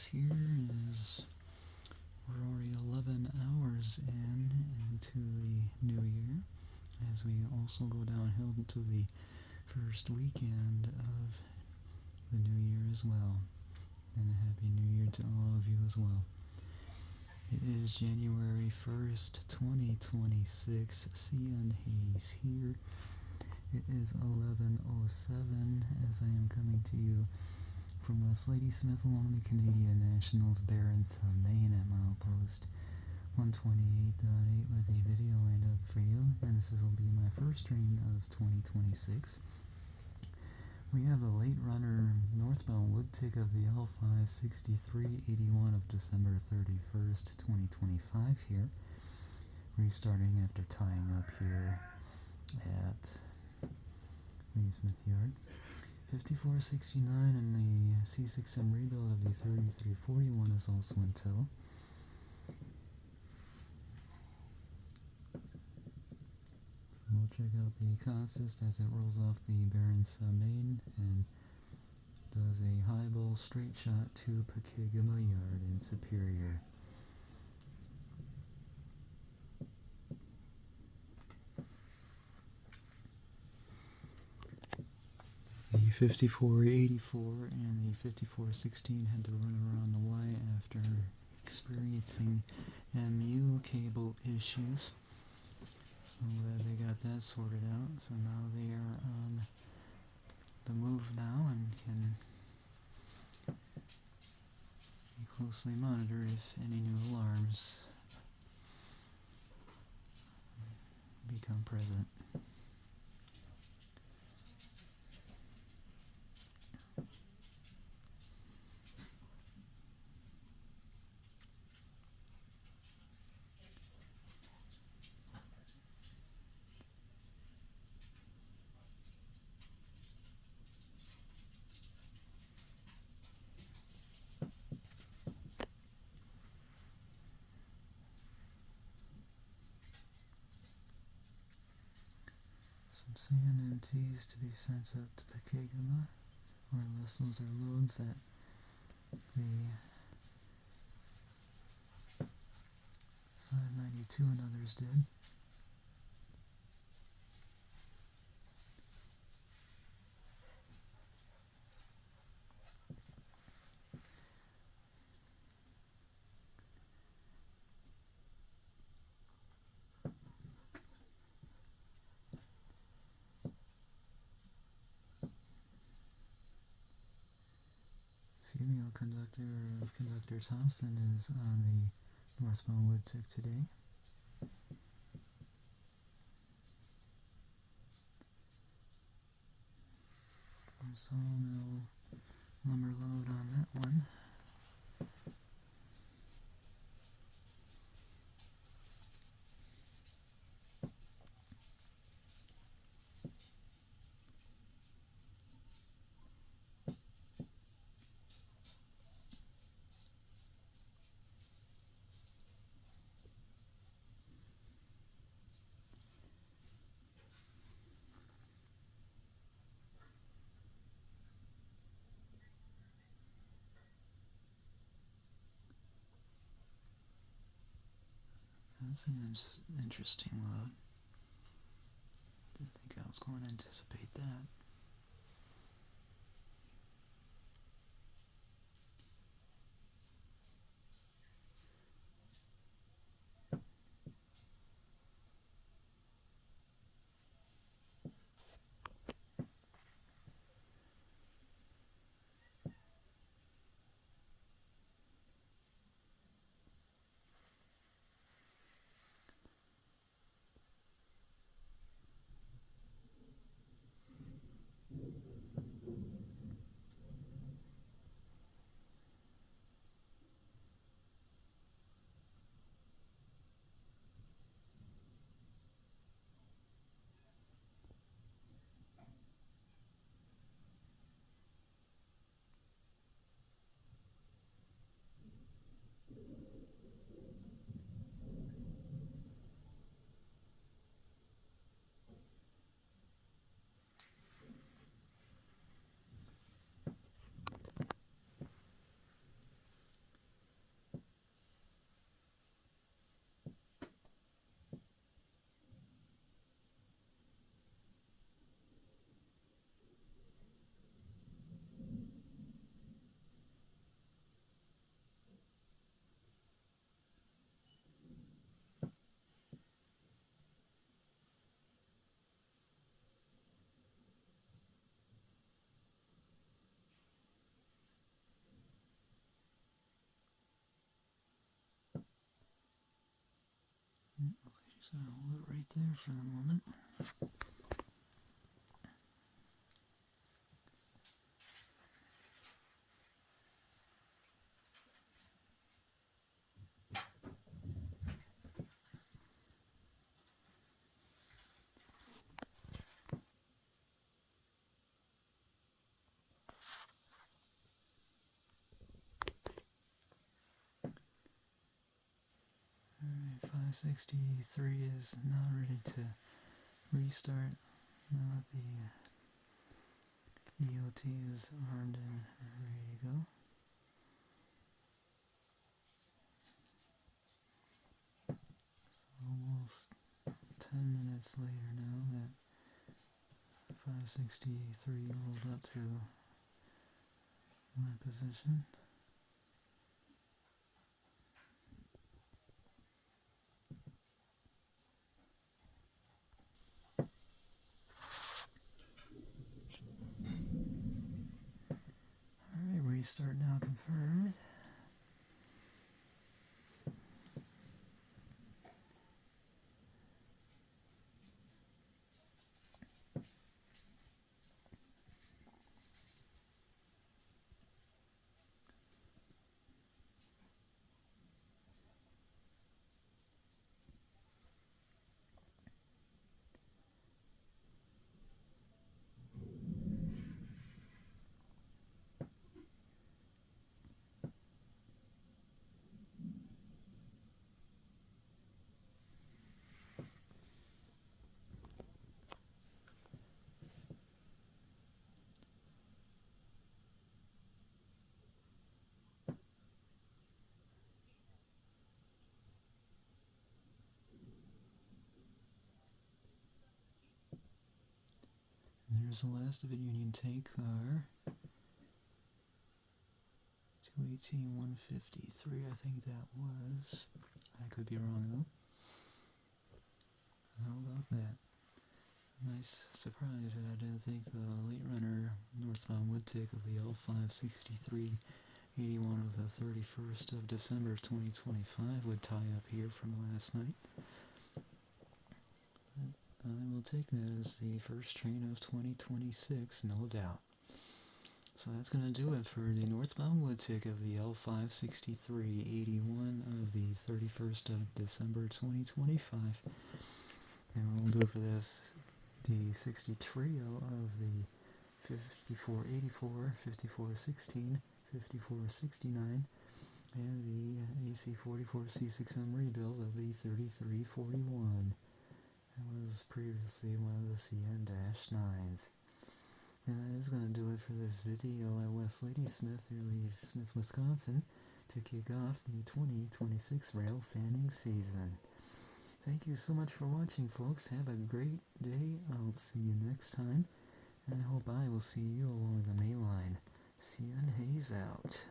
news here is we're already 11 hours into the new year, as we also go downhill into the first weekend of the new year as well. And a happy new year to all of you as well. It is January 1st, 2026, CN Hayes here. It is 11:07 as I am coming to you from West Ladysmith along the Canadian National's Barron Maine at milepost 128.8 with a video lined up for you, and this will be my first train of 2026. We have a late runner northbound Woodtick of the L563 81 of December 31st, 2025 here, restarting after tying up here at Ladysmith Yard. 5469 and the C6M rebuild of the 3341 is also in tow. We'll check out the consist as it rolls off the Barron main and does a highball straight shot to Pokegama Yard in Superior. The 5484 and the 5416 had to run around the Y after experiencing MU cable issues. So I'm glad they got that sorted out. So now they are on the move now and can be closely monitored if any new alarms become present. Some sand and teas to be sent up to Pokegama, or unless those are loads that the 592 and others did. Female conductor of Conductor Thompson is on the northbound Woodtick today. Sawmill lumber load on that one. That's an interesting load. Didn't think I was going to anticipate that. Just gonna hold it right there for the moment. Alright, 563 is now ready to restart. Now that the EOT is armed and ready to go. Almost 10 minutes later now that 563 rolled up to my position. Alright, restart now confirmed. There's the last of it, Union Tank Car. 218-153, I think that was. I could be wrong though. How about that? Nice surprise that I didn't think the late runner northbound Woodtick of the L563 81 of the 31st of December 2025 would tie up here from last night. But I will take that as the first train of 2026, no doubt. So that's going to do it for the northbound Woodtick of the L563 81 of the 31st of December 2025. And we'll do it for this, the 60 trio of the 5484, 5416, 5469, and the AC44C6M rebuild of the 3341. That was previously one of the CN-9s. And that is going to do it for this video at West Ladysmith, Ladysmith, Wisconsin, to kick off the 2026 rail fanning season. Thank you so much for watching, folks. Have a great day. I'll see you next time. And I hope I will see you along the main line. CN Hayes out.